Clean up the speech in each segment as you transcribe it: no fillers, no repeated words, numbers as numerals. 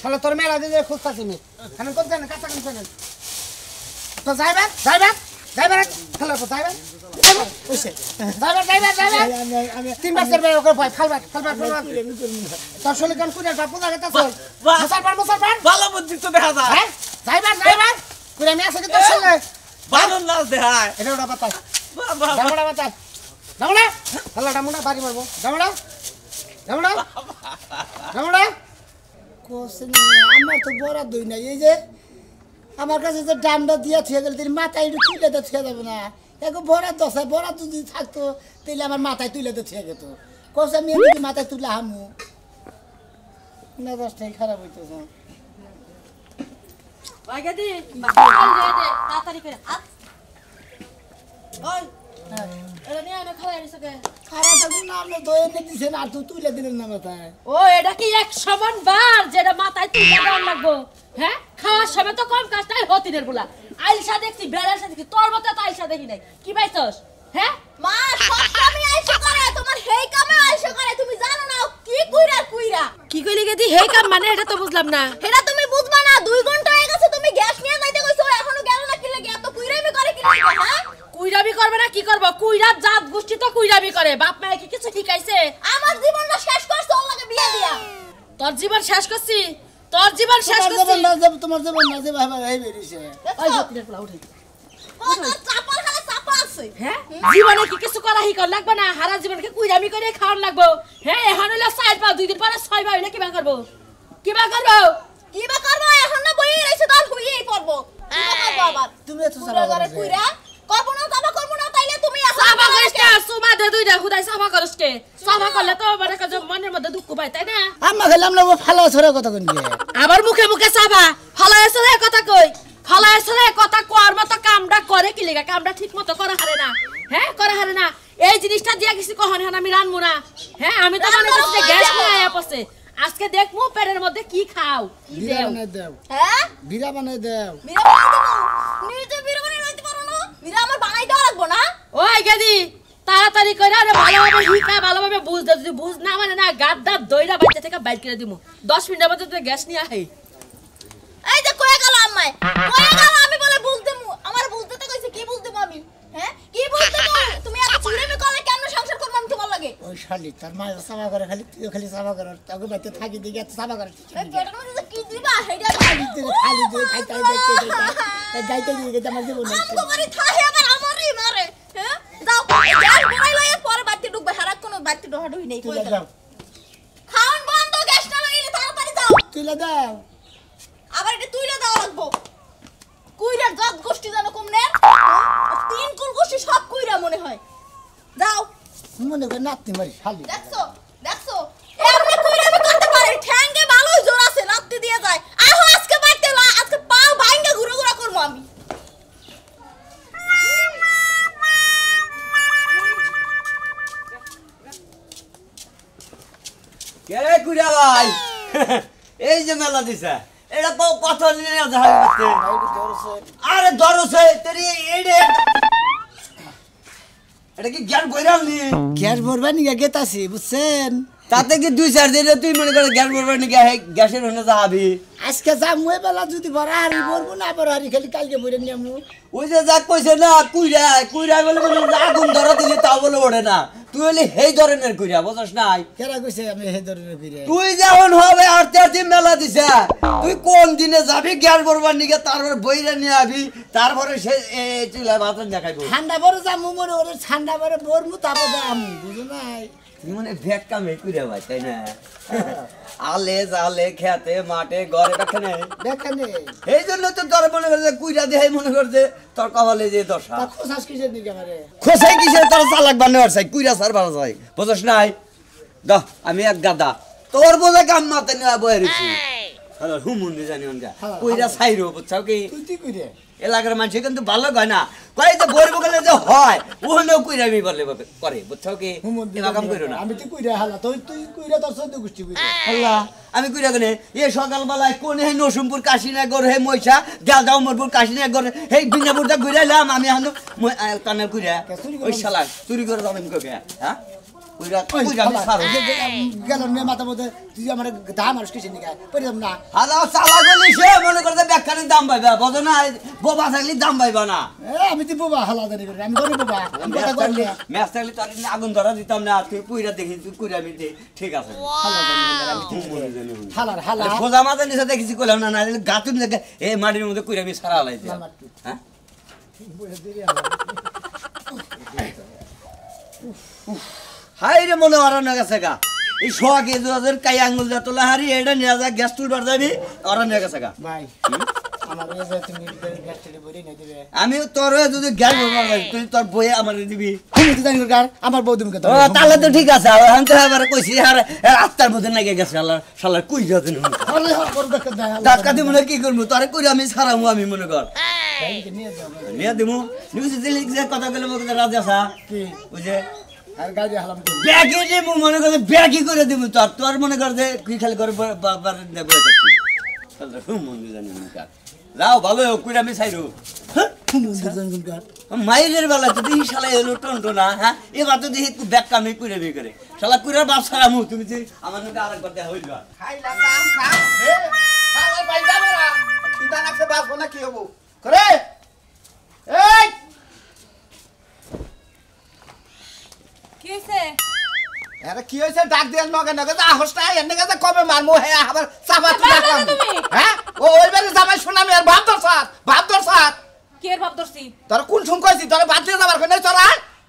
শালা তোর মেলা দিয়ে খুঁজতাছি আমি খান কোন জানেন কাঁচা কান জানেন তো যাইবার যাইবার যাইবার খালা তো যাইবার ওইসে যাইবার আমি তিনবার চারবার ওকে ভয় খালবার তোর শরীর কান কুড়ে পূজা করতেছ মুসলমান ভালো বুদ্ধি তো দেখা যায় হ্যাঁ যাইবার কুড়ে আমি আছে কি তোর সঙ্গে ভালো নাচ দেখায় এটা ওটা বাতাস দামড়া বাতাস দামড়া খালা দামড়া বাড়ি মারবো দামড়া দামড়া দামড়া কোসেন আমার তো বড় দই না এই যে আমার কাছে যে ডান্ডা দিয়া থুয়ে গেল তিনি মাথায় একটু তুলে তো থুয়ে যাবে না এগো বড় দশা বড় যদি থাকতো তাহলে আমার মাথায় তুলে তো থুয়ে যেত কোসে আমি এমনি মাথায় তুলে হামু না দশটাই খারাপ হইতেছে বাগাদি তাড়াতাড়ি করে আপ ওই এটা নিয়ে আনো খাওয়াই নিছে কে খারাপ থাকবে না আপনি দই এনে দিছেন আর তুলে দিলেন না মাথায় ও এটা কি 100 বার যেটা মাথায় তুলে দেওয়ার লাগবো হ্যাঁ খাওয়ার সময় তো কম কাজটাই হতিনের বলা আইলসা দেখছি বেড়ালসা দেখছি তোর মতো তো আইলসা দেখি নাই কি পাইছস হ্যাঁ মা সব কামে আইসা করে তোমার হেই কামে আইসা করে তুমি জানো না কি কুইরা কি কইলি গেদি হে কাম মানে এটা তো বুঝলাম না এটা তুমি বুঝবা না 2 ঘন্টা হয়ে গেছে তুমি গ্যাস নিয়ে যাইতে কইছো এখনো গেল না কি লাগে এত কুইরামি করে কি লাগে হ্যাঁ কুইরামি করবে না কি করব কুইরা জাত গোষ্ঠী তো কুইরামি করে বাপ মায়ে কি কিছু শিখাইছে আমার জীবনটা শেষ করছ ওর লাগে বিয়ে দিয়া তোর জীবন শেষ করছি তোর জীবন শেষ করছি তোমার জীবন না যে ভাই এই বেরিয়েছে ওই হতিনের পোলা উঠাই ও তো চাপাল খালি চাপা আছে হ্যাঁ জীবনে কি কিছু করা কর লাগবে না হারা জীবনকে কুইরামি করে খাওয়ার লাগবো হ্যাঁ এখন হলো 4 পা 2 দিন পরে 6 পা হইলে কিবা করব কিবা করব এখন না বই রইছে তার হুইই পড়বো কিবা করব আবার তুমি এত কুইরা করে কুইরা করব না তাইলে তুমি সাবা করিস কে সুবা দে দুইটা খুদাই সাবা করিস কে সাবা করলে তো মানে কাজ মনের মধ্যে দুঃখ পাই তাই না আম্মা খেলাম না ফালা ছড়া কথা কোন কি আবার মুখে মুখে সাবা ফালাইছরে কথা কই ফালাইছরে কথা কোয়ার মতো কামটা করে কি লাগা কামটা ঠিক মতো করা হারে না হ্যাঁ করা হারে না এই জিনিসটা দিয়া কিছু কহন হন আমি রানমু না হ্যাঁ আমি তো মনে করছি গ্যাস না আয়া পড়ছে আজকে দেখমু পেটের মধ্যে কি খাও কি দেও হ্যাঁ বিরা বানাই দেও বিরা বানাই দেবো নিজে বিরা বানাই লইতে পারো না বিরা আমার বানাই দেওয়া লাগবো না ওই গেদি তাড়াতাড়ি কইরা আরে ভালোভাবে হিকা ভালোভাবে বুঝ দে যদি বুঝ না মানে না গাদ দাদ দইরা বাইতে থেকে বাইর করে দিমু 10 মিনিটের মধ্যে তুই গ্যাস নিয়ে আই এই যে কয়ে গেল আম্মাই কয়ে গেল আমি বলে বুঝদেমু আমার বুঝতে তো কইছে কি বুঝদেমু আমি হ্যাঁ কি বুঝদেমু তুমি এত চিড়েমি করলে কেমনে সংসার করব আমি তোমার লাগে ওই শালি তার মা সাবা করে খালি তুই খালি সাবা কর তাকে বাইতে থাকি দিকে সাবা করে এই পেটের মধ্যে কি দিবা হেডা খালি দে খাইতে গাইতে দিয়ে আমার জীবন আম তো মারি থাহে আবার আমারই মারে হ্যাঁ যাও গ্যাস বড়াই লয়ে পরে বাতি ঢুকবে হারাক কোনো বাতি ঢোহাডুই নেই কই দাও খাওন বন্ধ গ্যাস না লাগাইলে তাড়াতাড়ি যাও তুইলা দাও আবার এটা তুইলা দাও লাগবো কুইরার জাত গোষ্ঠী জানো কমনে 3 কুল গোষ্ঠী সব কুইরা মনে হয় যাও মনে করে নাতি মারি শালি দেখছো এমনি কুইরামি করতে পারে ঠ্যাঙ্গে ভালোই জোর আছে নাতি দিয়ে যায় আহো আজকে বাইতে লা আজকে পাও ভাঙ্গা ঘুরে ঘুরে করব আমি কে রে কুড়া ভাই এই যে মেলা দিছে এটা তো কথা নিয়ে যাই করতে আরে ধরছে তেরি এইডে এটা কি জ্ঞান বইরাল নি গ্যাস ভরবা নিয়ে গেতাছি বুঝছেন তাতে কি 2-4 দিন তুই মনে করে জ্ঞান বইবার নি গ্যাসের হনে যাবি আজকে যা মুই বেলা যদি ভরা হারি ভরবো না ভরা হারি খালি কালকে ভরে নিয়ে আমু ওই যে যা কইছে না কুইরা বলে আগুন ধরা দিলি তাও বলে ওঠে না তুই হলি সেই ধরনের কুইরা বুঝছ নাই কেরা কইছে আমি হে ধরনের ফিরে তুই যেমন হবে আর 4 দিন মেলা দিছে তুই কোন দিনে যাবি জ্ঞান বইবার নিকে তারপর বইরা নিয়ে আবি তারপরে সে চুলা ভাতন দেখাইবো ঠান্ডা ভরে যা মু মনে ওরে ঠান্ডা ভরে ভরমু তারপর দাম বুঝো নাই তুই মানে ভেক কামে কুইরা ভাই তাই না আলে জালে খেতে মাঠে ঘরে দেখনে দেখেনে এই জন্য তো তোর মনে করছে কুইরা দেখাই মনে করছে তোর কপালে যে দশা তা খোসাস কিসের দিকে আমারে খোসাই কিসের তোর চালাক বানাবার চাই কুইরা সার বানা চাই বুঝছ নাই দাও আমি এক গাদা তোর বোঝা কাম মাতে নিয়ে বয়ে রেছি হ্যালো হুমুন্দি জানি অনগা কুইরা চাইরো বুঝছাও কি তুই কইরে এলাকার মানুষ কিন্তু ভালো কয় না কয় যে বইর বগলে যে হয় ওখানেও কুইরামি বলে করে বুঝছাও কি এরকম করো না আমি তো কইরা হালা তুই কইরা তোর সদ্য গোষ্ঠী কইরা আল্লাহ আমি কইরা গনে এ সকালবেলায় কোন হে নসুমপুর কাশিনগর হে মইসা গালদাও মরপুর কাশিনগর হে বিনাপুরটা ঘুরাইলাম আমি এখন কানের কইরা ওই শালা চুরি করে যাবেন ককে হ্যাঁ কইরা কইরা আমি ছাড়ো গেল মে মাথা মধ্যে তুই আমার দাম মানুষ কিছু নিয়ে পরিলাম না হালা চালা গলি সে মনে করতে ব্যাখ্যানি দাম পাইবা বুঝো না বোবা থাকলে দাম পাইবা না আমি তো বাবা হালা জানি করে আমি করি বাবা আমি কথা কইলে ম্যাচ থাকলে তোর আগুন ধরা দিতাম না তুই পুইরা দেখি তুই কইরা আমি দে ঠিক আছে হালার হালা বোঝা মাথা নিচে দেখেছি কইলাম না না গাতুন এই মাটির মধ্যে কইরা আমি সারা লাইছি হ্যাঁ হাই রে মনে ওরানো গেছে গা এই শোয়াকে দুদের কাই আঙ্গুল যা তোলা হারি এটা নিয়ে যা গ্যাস তুলবার যাবি ওরানো গেছে গা ভাই আমার এই যে তুমি গ্যাস টেলে বলি না দিবে আমি তোর যদি গ্যাস বলবার তুই তোর বইয়ে আমার দিবি তুমি তো জানি কার আমার বউ তুমি কথা ও তাহলে তো ঠিক আছে আর আমি তো এবারে কইছি আর আত্মার মধ্যে নাকি গেছে আল্লাহ শালার কই যাতে না আরে হর করে দেখে দেয় ডাক্কা দিমু না কি করবো তোরে কইরা আমি ছাড়ামু আমি মনে কর ভাইকে নিয়ে যাও নিয়ে দিমু নিউজ দিলি যে কথা বলে মনে রাজা সা কি বুঝে আর গাড়ি হালাম তো ব্যাগে দিমু মনে করে ব্যাগই করে দিমু তোর মনে কর যে কি খালি করে বাবার দেব থাকবি তাহলে মন জানি না কার যাও ভালো কইরা আমি ছাইরু তুমি জানি কার মাইরের বেলা তো দেখি শালা এলো টন্টো না হ্যাঁ এবার তো দেখি ব্যাগ কামে করে বি করে শালা কুইরার বাপ ছাড়ামু তুমি যে আমার সঙ্গে আরেকবার দেখা হইল খাইলা কাম কাম হে আমার ভাই যাবে না চিন্তা নাকছে বাসবো না কি হবো করে এই কি হইছে আরে কি হইছে ডাক দিয়াল নগে নগে আহসটা এনে গেছে কবে মারমু হে আবার চাপা তুলাম হ্যাঁ ও ওইবারে জামাই শুনামি আর ভাব দর সাত কি এর ভাব ধরছি তোর কোন শুন কইছি তোর বাদ দিয়ে যাবার কই নাই তোরা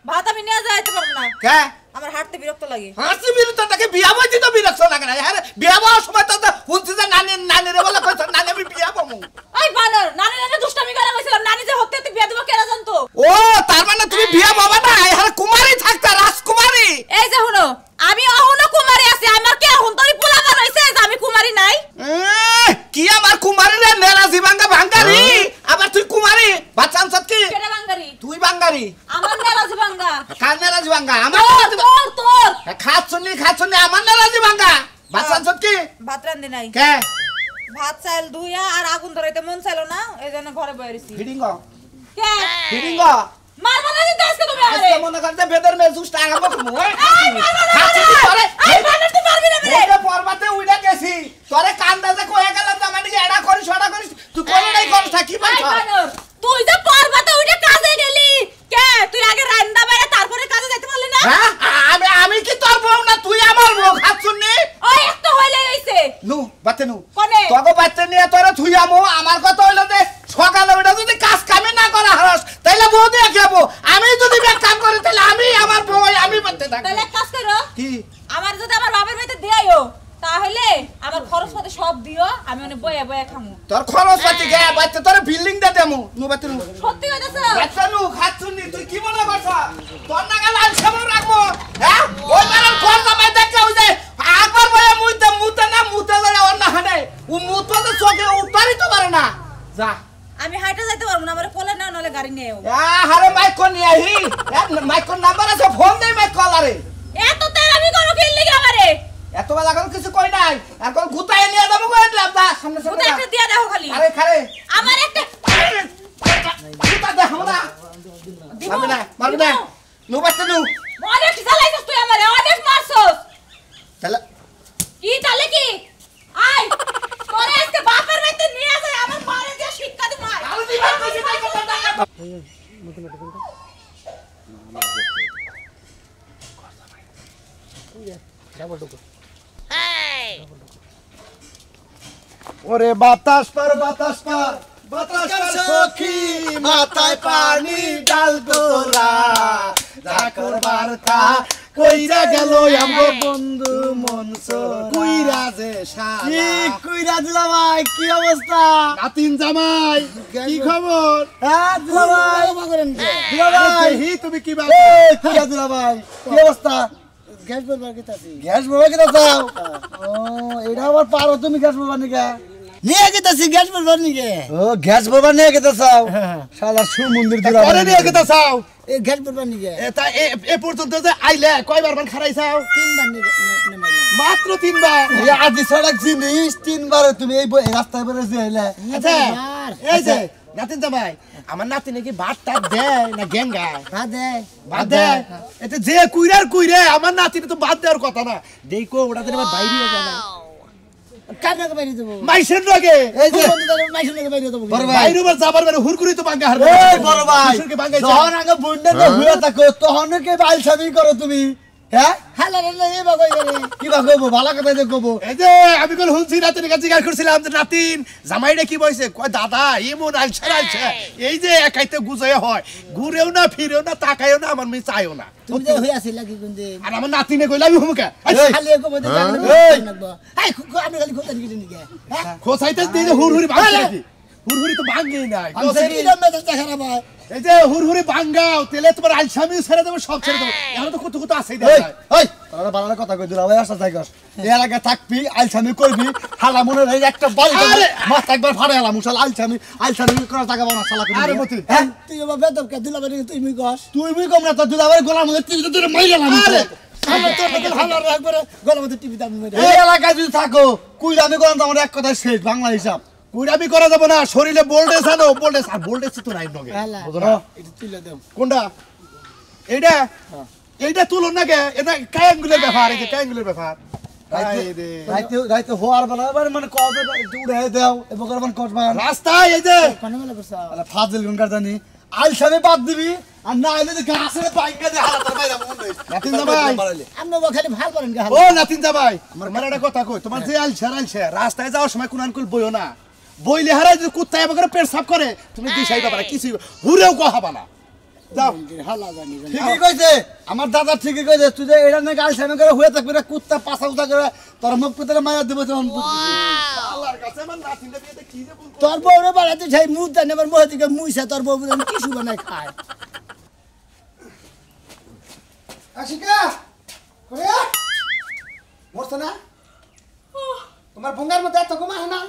ভাত আমি নিয়ে যাইতে পারবো না কে আমার হাঁটতে বিরক্ত লাগে হাসি বিরুদ্ধটাকে বিয়া বইছি তো বিরক্ত লাগে না হ্যাঁ বিয়া বওয়ার সময় তো শুনছি যে নানি রে বলে কইছ নানি আমি বিয়া বমু ওই বানর নানি নানি দুষ্টামি করে কইছিলাম নানি যে হতে তুই বিয়া দিব কেন জানতো ও তার মানে তুমি বিয়া বাবা না হ্যাঁ কুমারী থাকতা রাজকুমারী এই যে শুনো আমি অহনো কুমারী আছি আমার কি এখন তোর পোলা বানাইছে যে আমি কুমারী নাই কি আমার কুমারী রে নেলা জিবাঙ্গা ভাঙ্গারি আবার তুই কুমারী বাচ্চা আনছত কি কেডা বাঙ্গারি তুই বাঙ্গারি আমার নেলা জিবাঙ্গা কার নেলা জিবাঙ্গা আমার তোর খাচ্ছনি আমার নেলা জিবাঙ্গা বাচ্চা আনছত কি ভাত রান্ধি নাই কে ভাত চাইল ধুইয়া আর আগুন ধরাইতে মন চাইলো না এইজন্য ঘরে বইয়া রইছি ফিডিং কে ফিডিং মারবা না দিতে আজকে তুমি আমারে আজকে মনে করতে বেদের মে জুসটা আগাবো তুমি খাচ্ছনি তোরে এই বানর তুই পারবি না মেরে ওরে পর্বতে উইড়া গেছি তোরে কান্দা যে কইয়া গেল তো মানে এডা করিস ওডা করিস তুই কোন নাই করছ কি এই বলছ বানর তুই যে পর্বতে উঠে কাজে গেলি কে তুই আগে রান্না বাইরে তারপরে কাজে যাইতে পারলি না হ্যাঁ আমি কি তোর বউ না তুই আমার বউ খাচ্ছনি ওই একটা হইলে হইছে নু বাতে নু কোনে তোকে বাচ্চা নিয়ে তোরে থুইয়ামু আমার কথা হইলো যে সকালে ওটা যদি কাজ কামে না করা হরস তাইলে বউ দিয়ে খাবো আমি যদি ব্যাগ কাম করি তাহলে আমি আমার বউ আমি বাতে থাকবো তাহলে এক কাজ করো কি আমার যদি আমার বাবার বাড়িতে দিয়াইও তাহলে আমার খরচ পাতি সব দিও আমি অনেক বয়া বয়া খামু তোর খরচ পাতি গে বাচ্চা তোরে বিল্ডিং দে দেমু নু বাতে নু সত্যি কইতাছ বাচ্চা নু খাচ্ছনি তুই কি মনে করছ তোর নাগাল আল খবর রাখবো হ্যাঁ ওই মারার কোন জামাই দেখে ওই যে একবার বয়া মুতে ধরে অন্য হানে ও মুততে চোখে উঠবারই তো পারে না যা আমি হাইটা যাইতে পারবো না আমারে কোলে নাও নালে গাড়ি নিয়েও আরে মাইক কোন নিয়ে আহি মাইক কোন নাম্বার আছে ফোন দেই মাইক কল আরে এত তেল আমি করো কি লাগি আমারে এত বেলা করে কিছু কই নাই এখন গুতায় নিয়ে যাবো কই দিলাম দা সামনে তুই একটা দিয়া দাও খালি আরে খারে আমার একটা গুতা দে হামদা মারবি না নু বাচ্চা নু অনেক জ্বালাইছস তুই আমারে অনেক মারছস তাহলে কি তাহলে কি আই তোরে আজকে বাপের বাড়িতে নিয়ে যায় আমার মারে দিয়ে শিক্ষা দি মার আরে দিবা কইছি তাই কথা টাকা ওরে বাতাস পার সখী মাথায় পানি ডাল গোরা জাকর বার্তা কইরা গেল আমার বন্ধু মনসুর কইরা যে শালা কইরা দিলা ভাই কি অবস্থা নাতিন জামাই কি খবর হ্যাঁ দিলা ভাই দিলা ভাই হি তুমি কি বাত কি দিলা ভাই কি অবস্থা গ্যাস বলবার কিতাছি গ্যাস বাবা কিটা চাও ও এটা আবার পারো তুমি গ্যাস বাবা নিকা নিয়ে গেতাছি গ্যাস বলবার নিকে ও গ্যাস বাবা নিয়ে কিটা চাও শালা সু মন্দির দূর পরে নিয়ে গেতা চাও এ গ্যাস বলবার নিকে এটা এ পর্যন্ত যে আইলে কয়বার মান খারাইছাও তিনবার নেমাইলাম মাত্র 3 বার আদি সড়ক জিনিস 3 বার তুমি এই রাস্তায় বেরোছি আইলে আচ্ছা এই যে নাতিন জামাই আমার নাতি নাকি ভাত টাত দেয় না গেঙ্গা ভাত দেয় বাদ দে এতে যে কুইরে আমার নাতির তো বাদ দেওয়ার কথা না দেখো ওটা তো এবার বাইরে যায় না কাটাকে বাইরে দেবো মাইসের লগে এই যে মাইসের লোকে বাইরে দেবো বড় ভাই বাইরে বার যাবার মানে হুরকুরি তো বাঙ্গা হারবে এই বড় ভাই কিশোরকে বাঙ্গাই যখন আগে বুন্ডে ঘুরে থাকো তখন কি আলসামি করো তুমি হ্যাঁ হালা রে এই বাবাই করে কি বা কইবো ভালো কথা কইবো এই যে আমি কল হুনছি নাতির কাছে জিজ্ঞাসা করছিলাম যে নাতিন জামাইটা কি বলছে কয় দাদা এমন আলছে এই যে একাইতে গুজায় হয় ঘুরেও না ফিরেও না তাকায়ও না আমার মেয়ে চায়ও না তুমি যে হই আছিলা কি কোন দিন আর আমার নাতিনে কইলা আমি হুমকা খালি এক বদে জানো এই! না আই আমি খালি খোঁজা দিকে নিকে হ্যাঁ খোসাইতে দিয়ে হুরহুরি ভাঙছে নাকি হুরহুরি তো ভাঙেই নাই আমি কি নাম মেজাজটা খারাপ হয় এই যে হুরহুরি ভাঙ্গাও তেলে তোমার আলসামিও ছেড়ে দেবো সব ছেড়ে দেবো এখন তো কত আছেই এই দেখা এই তোরা বানানো কথা কই দিলা ভাই আসা থাকস এর আগে থাকবি আলসামি করবি হালা মনে রে একটা বাড়ি আরে! মাথা একবার ফাড়ে এলাম মুশাল আলসামি করা জায়গা বানা শালা করে আরে মতি হ্যাঁ তুই বাবা বেদব কে দিলা বাইরে তুই মি কস তুই মুই কম না তো দুলা ভাই গোলাম মধ্যে তুই তো মাইরা এলাম আরে! আমার তো বদল হালা রাখবে গলা মধ্যে টিভি দাম মেরে এই এলাকায় যদি থাকো কুইলা আমি কোন তোমার এক কথা শেষ বাংলা হিসাব কুইরামি করা যাবে না শরীরে বোল্ডেস আনো বোল্ডেস আর বোল্ডেস তো নাই নগে হালা বুঝো না এটা তুইলা দাও কোনটা এইটা তুলন না কে এটা কায়াঙ্গুলের ব্যাপার এই যে কায়াঙ্গুলের ব্যাপার এই রে। রাইতে হওয়ার বেলা এবার মানে কবে উড়ে দাও এবার মানে কসবান রাস্তায় এই যে কোন মেলা করছা আরে ফাজিল গুনকার জানি আলসামি বাদ দিবি আর না হলে যে গাছের বাইকা দিয়ে হালাতার বাইরা মন নেই নাতিন জামাই আমনে খালি ভাল করেন কে ও নাতিন জামাই আমার একটা কথা কই তোমার যে আলছে রাস্তায় যাওয়ার সময় কোন আনকুল বইও না বইলে হারাই যদি কুত্তায় আমাকে পেট সাফ করে তুমি দিশাই পাবা না কিছু হুরেও কহাবা না যাও হালা জানি ঠিকই কইছে আমার দাদা ঠিকই কইছে তুই যে এরা নাকি আলসামি করে হয়ে থাকবি না কুত্তা পাছা উঠা করে তোর মুখ পিতরে মায়া দেবো তখন আল্লাহর কাছে আমার নাতিনটা বিয়েতে কি যে বলবো তোর বউরে বাড়াতে যাই মুখ দেন এবার মুখ থেকে মুইসা তোর বউ বুঝান কিছু বানায় খায় আশিকা করে মরছ না তোমার ভঙ্গার মধ্যে এত ঘুমা হয় না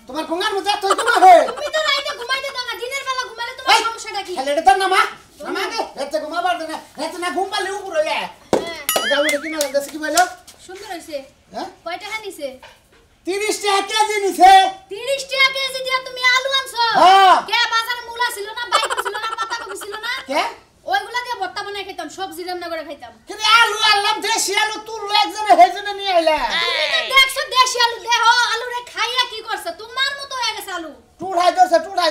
তোমার ভঙ্গার মধ্যে এত ঘুমা হয় তুমি তো রাইতে ঘুমাইতে দাও না দিনের বেলা ঘুমাইলে তোমার সমস্যাটা কি খালি এটা নামা নামা গে রাতে ঘুমাবার দে না রাতে না ঘুম পারলে উপর হয়ে হ্যাঁ যাও এটা কি না লাগছে কি বললো সুন্দর হইছে হ্যাঁ কয় টাকা নিছে 30 টাকা কেজি নিছে 30 টাকা কেজি দিয়া তুমি আলু আনছো হ্যাঁ। কে বাজারে মূলা ছিল না বাইগন ছিল না পাতা কপি ছিল না কে ওইগুলা দিয়ে ভর্তা বানাই খাইতাম সবজি রান্না করে খাইতাম কিন্তু আলু আনলাম দেশি আলু তুললো একজনে হেজনে নিয়ে আইলা তুমি তো দেখছো দেশি আলু দেহ আলু রে খাইয়া কি করছ তোমার মতো হয়ে গেছে আলু টুড়াই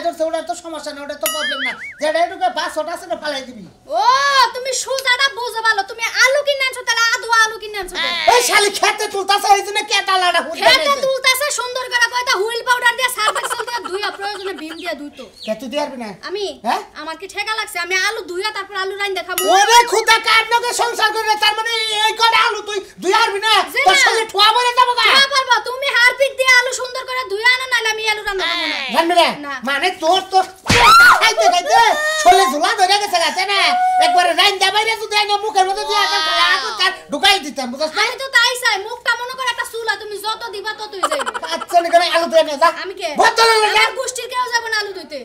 ধরছে ওটা তো সমস্যা না ওটা তো প্রবলেম না যেটা এটুকু বাসটা আছে না ফালাই দিবি ও তুমি সুজাটা বুঝো ভালো তুমি আলু কিনে আনছো তাহলে আধা আলু কিনে আনছো কেন? এই শালি খেতে তুলতাছে হেজনে কেটালাটা হুইল খেতে তুলতাছে সুন্দর করে কয়টা হুইল পাউডার দিয়ে সার্ফ এক্সেল দিয়ে ধুইয়া প্রয়োজনে ভীম দিয়ে ধুইতো কেটে দিয়ারবি না আমি হ্যাঁ? আমার কি ঠেকা লাগছে আমি আলু ধুইয়া তারপর আলু রাইন দেখাবো ওরে খুদা কার নগে সংসার করে তার মানে এই কটা আলু তুই দুই আরবি না যে তোর না। শালি ঠোয়া বলে যাবো না না পারবো তুমি হারপিক দিয়ে আলু সুন্দর করে ধুইয়া আনো নাহলে আমি আলু রান্না করবো না জানবি না না। মানে তোর তো খাইতে খাইতে ছলে ঝুলা ধরে গেছে গাছে না একবারে রাইন দা বাইরে যদি আইনা মুখের মধ্যে দিয়ে আটা খালা আগুন তার ঢুকাই দিতাম বুঝছ না আমি তো তাই চাই মুখটা মনে করে একটা চুলা তুমি যত দিবা ততই যাইবে আচ্ছা নি করে আলু ধরে নে যা আমি কে বদল না আমার গোষ্ঠীর কেউ যাবে না আলু ধুইতে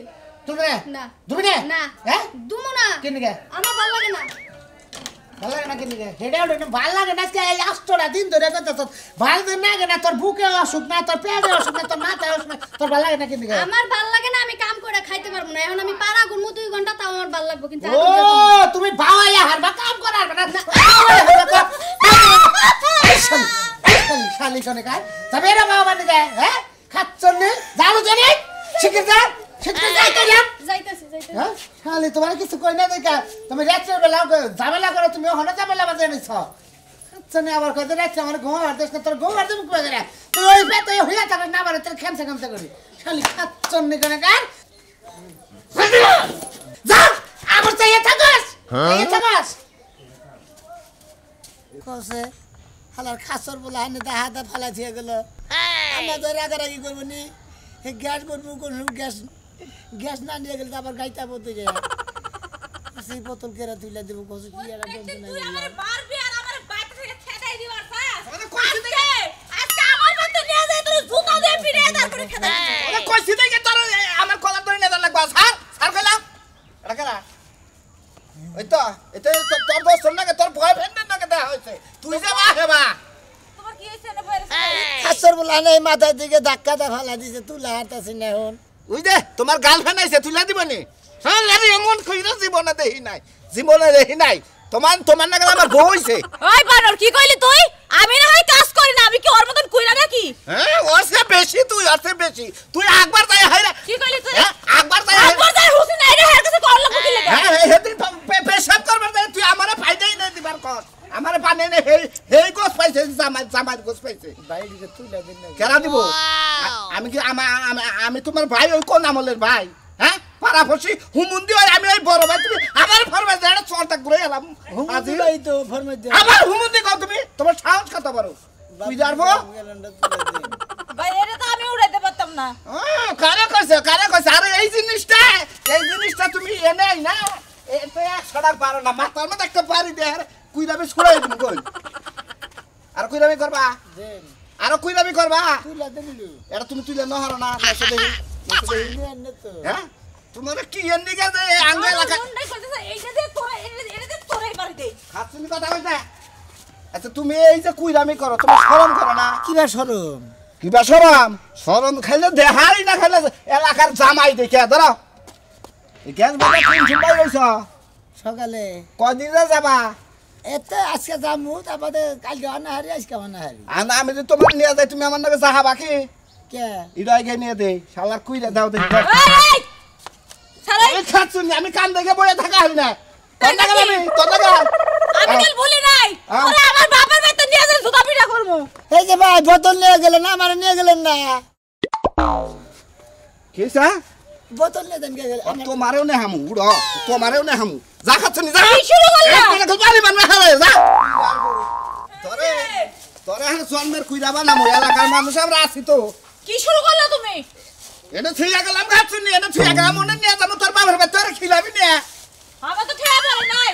তুমি না না তুমি না না হ্যাঁ দুমু না কেন গে আমার ভালো লাগে না ভালো লাগে না কেন গে হেডে ওডে ভালো লাগে না আজকে এই আষ্টটা দিন ধরে কথা ভালো দিন না না তোর বুকে অসুখ না তোর পেটে অসুখ না তোর মাথায় অসুখ না তোর ভালো লাগে না কেন গে আমার ভাল লাগে না আমি কাম করে খাইতে পারবো না এখন আমি পারা গুনমু 2 ঘন্টা তাও আমার ভাল লাগবে কিন্তু ও আলু দিয়ে করবো। তুমি ভাওয়াইয়া হারবা কাম করার না শালি কোনে কাজ তবে এরা বাবা নিগে হ্যাঁ খাচ্ছন নে জানো জানি শিখে যা শিখতে যাই তো না যাইতেছি হ্যাঁ শালি তোমার কিছু কই না দেখা তুমি রাত্রে বেলা ঝামেলা করো তুমি হনে ঝামেলা বাজে নিছ খাচ্ছন আবার কই রাত্রে আমার ঘুমার দেশ না তোর ঘুমার দেব কই রে তুই ওই পেতে হইয়া থাক না বারে তোর খেমসে খেমসে করি শালি খাচ্ছন নে কোনে কাজ যা আবার চাইয়া থাকস এই থাকস কসে হালার খাসর বলে হানে দা হাতে ফালা ছিয়ে গেল আমরা তো রাগারাগি করবো নি গ্যাস করবো কোন গ্যাস না নিয়ে গেলে তো আবার গাইতে পড়তে যায় সেই বোতল কেরা তুলে দেবো কসে কি আর তুই আমার মারবি আর আমার বাইরে থেকে খেদাই দিবার ফাস আজকে আমার মতো নিয়ে যায় তোর জুতা দিয়ে ফিরে তারপরে খেদাই দিবি কইছি দেখে তোর আমার কলার ধরে নেদার লাগবা স্যার কইলাম এটা কেনা ওই তো এটা তোর দোস্ত নাকি তোর ভয় ফ্রেন্ডের নাকি দেয়া হয়েছে তুই যে মা হেবা তোমার কি হইছে না ভাইরাস খাসর বলে হানে মাথার দিকে ধাক্কা দা ফালা দিছে তুলে হাঁটাছি না এখন ওই যে তোমার গার্লফ্রেন্ড আইছে তুইলা দিবনি হ্যাঁ আরে এমন কইরা জীবনে দেখি নাই জীবনে দেখি নাই তোমার না গেলে আমার বউ হইছে ওই বানর কি কইলি তুই আমি না হয় কাজ করি না আমি কি ওর মতন কইরা নাকি হ্যাঁ ওর চেয়ে বেশি তুই একবার যাই হাইরা কি কইলি তুই একবার যাই হুসেন আইরে হের কাছে কল লাগব কি লাগে হ্যাঁ হেদিন পেশাব করবার যাই তুই আমারে ফাইদাই না দিবার কর আমারে পানে নে হেই গোস পাইছে জামাই গোস পাইছে ভাই দিকে তুইলা দেন না কেরা দিব আমি কি আমি তোমার ভাই ওই কোন আমলের ভাই হ্যাঁ পারাফসি হুমুন্দি হয় আমি ওই বড় ভাই তুমি আমার ফরমাইশ দেড় চলটা ঘুরে এলাম আজি ভাই তো ফরমাইশ দে আমার হুমুন্দি কও তুমি তোমার সাহস কত বড় তুই যারবো ভাই এটা তো আমি উড়াইতে পারতাম না কারে কইছে আরে এই জিনিসটা তুমি এনেই না এটা ছড়ার পারো না মাথার মধ্যে একটা পারি দে আর কুইরাবে ছড়াই দিন কই আর কুইরাবে করবা দেন আর কুইরাবে করবা তুইলা দেনিলু এটা তুমি তুইলে ন হারো না নসে দেই তো হ্যাঁ তোমার কি এন্ডি গেছে আঙ্গে লাগা মুন্ডাই কইতেছে এইটা দিয়ে তোরা এটা দিয়ে তোরাই মারি দে খাচ্ছিস কথা কইতে আচ্ছা তুমি এই যে কুইরামি করো তুমি শরম করো না কিবা শরম কিবা শরম খাইলে দেহাই না খাইলে এলাকার জামাই দেখে ধরো এই গ্যাস বাবা কোন চিন্তাই রইছ সকালে কদিন যাবা এত আজকে যামু তারপরে কালকে অনাহারি আজকে অনাহারি আমি যদি তোমার নিয়ে যাই তুমি আমার নাকি যাহা বাকি কে এটা আগে নিয়ে দে শালার কুইরা দাও দেখি এই সারাই আমি খাচ্ছি না, আমি কান দেখে বয়ে থাকা হই না তোর টাকা আমি তোর টাকা আমি কাল বলি নাই ওরে আমার বাবার বেতন নিয়ে যান জুতা পিটা করব এই যে ভাই বোতল নিয়ে গেলেন না আমার নিয়ে গেলেন না কিসা বোতল নিয়ে দেন গেলেন তোমারেও নে হামু উড়ো তোমারেও নে হামু যা খাচ্ছ নি যা কি শুরু করলা? পানি মারবে হারে যা তোরে তোরে হার জন্মের কুইরাবা না মই এলাকার মানুষ আমরা আছি তো কি শুরু করলা তুমি এটা থইয়া গেলাম খাচ্ছ নি এটা থইয়া গেলাম মনে নিয়ে যাবো তোর বাবার বেতন খিলাবি না আমার তো ঠেয়া পড়ে নাই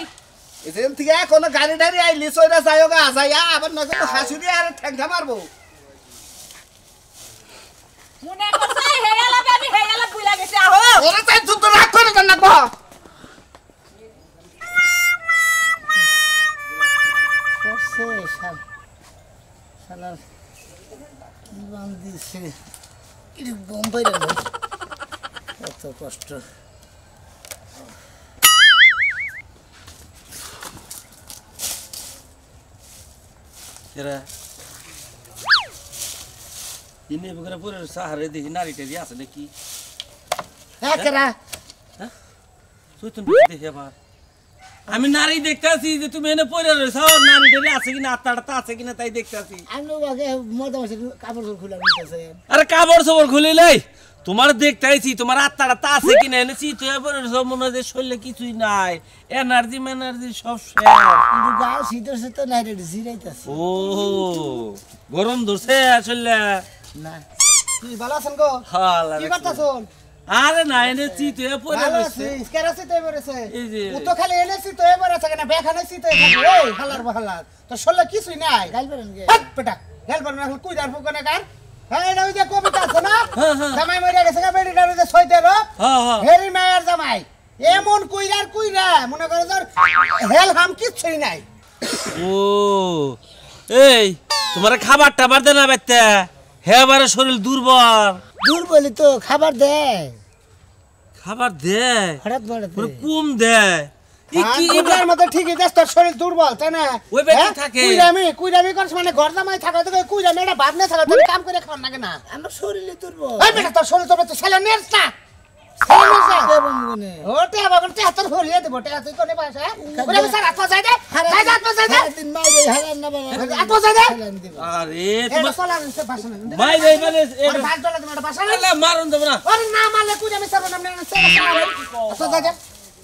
এখান থেকে কোনো গাড়ি টাড়ি আইলি সইরা যাইও গা যাইয়া আবার নজর হাসি দিয়ে আর ঠ্যাংটা মারবো মনে করছে হেয়ালা আমি হেয়ালা বুইলা গেছে আহো ওরা তাই যুদ্ধ রাগ করে দেন না বা করছে শালার কি বান দিছে কি বোম্বাই রে এত কষ্ট এরা ইনে বগরা পুরো সাহারে দেখি নারীটা দিয়ে আছে নাকি একরা তুই তো দেখে আবার আমি নারী দেখতাছি যে তুমি এনে পড়ে রয়েছ নারীটা আছে কিনা আত্মাটা আছে কিনা তাই দেখতাছি আমি ওকে মোটামুটি কাপড় খুলে নিতেছে আরে কাপড় সবর খুলিলাই তোমার দেখতাইছি তোমার আত্মাটা আছে কিনা এনে চিত হয়ে পড়ে রয়েছ মনে হয় যে শরীরে কিছুই নাই এনার্জি সব শেষ কিন্তু গা শীতের সাথে নাই রে জিরাইতাছে ও গরম ধরছে আসলে না কি ভালো আছেন গো হালা কি করতাছন আরে না এনে চিত হয়ে পড়ে ভালো রয়েছে আছিস কেরাসি তো এবারেছে এই যে ও তো খালি এনেছি তো এবারেছে কেন বেখানেছি তো এখানে এই হালার বহালার তো শোলে কিছুই নাই গাল বেরেন গে হাট পেটা হেল বল না কুই দার ফুকনে কার হ্যাঁ এটা ওই যে কবিতা আছে না হ্যাঁ, হ্যাঁ। জামাই মরে গেছে গা বেড়ি ডারে যে সইতেরো হ্যাঁ হ্যাঁ হেরি মায়ের জামাই এমন কুইরা মনে করে তোর হেল হাম কিচ্ছুই নাই ও এই তোমার খাবার টাবার দে না বাইতে হে এবারে শরীর দুর্বল দূর বলি তো খাবার দে খাবার দে হঠাৎ মারাতে পুরো কম দে ই কি এটার মধ্যে ঠিকই দেশ তোর শরীর দুর্বল তাই না ওই বেটি হ্যাঁ? থাকে। কুইরামি করছ মানে ঘর জামাই থাকা তো কুইরামি এটা ভাবনে থাকা তুমি কাম করে খাওয়া লাগে না আমার শরীরে দুর্বল ওই বেটা তোর শরীর তো ছেলে নেস না কে বন্ধুনে ওটে আবার তে হাতের ভরিয়ে দেব তে হাতে কোনে পাশে ওরে স্যার আত্মা যাই দে যাই দে আত্মা যাই দে দিন মাইরে হারান না বাবা আত্মা যাই দে হারান দিব আরে এটা তোমার চলা নিছে ভাষণ মাই রে মানে ওরে ভাত ডলা তুমি এটা ভাষণ আল্লাহ মারুন দেব না ওরে না মারলে কুইরামি সর্ব নাম না সে আত্মা যাই দে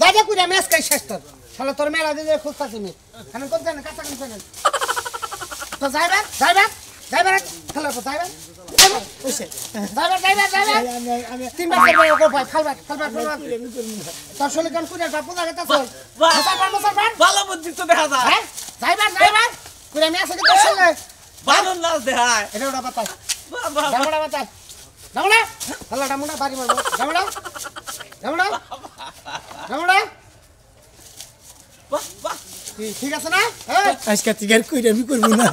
যাই দে কুইরামি এস কাই শেষ তোর শালা তোর মেলা দিয়ে খুঁজতাছি নি খান কোন জানে কাঁচা কোন জানে তো যাইবা খালা তো যাইবা ওইসে যাইবা আমি তিনবার করবে ওর ভাই খালবা তোর শরীর কান কুইরা বাপু লাগে তা চল মুসলমান ভালো বুদ্ধি তো দেখা যায় হ্যাঁ যাইবা কুইরামি আছে কি তোর শরীরে ভালো নাচ দেখায় এটা ওটা বাতাস বাবা দামড়া বাতাস দামড়া খালা দামড়া বাড়ি মারবো দামড়া বাহ বাহ ঠিক আছে না হ্যাঁ আজকে থেকে আর কইরা আমি করব না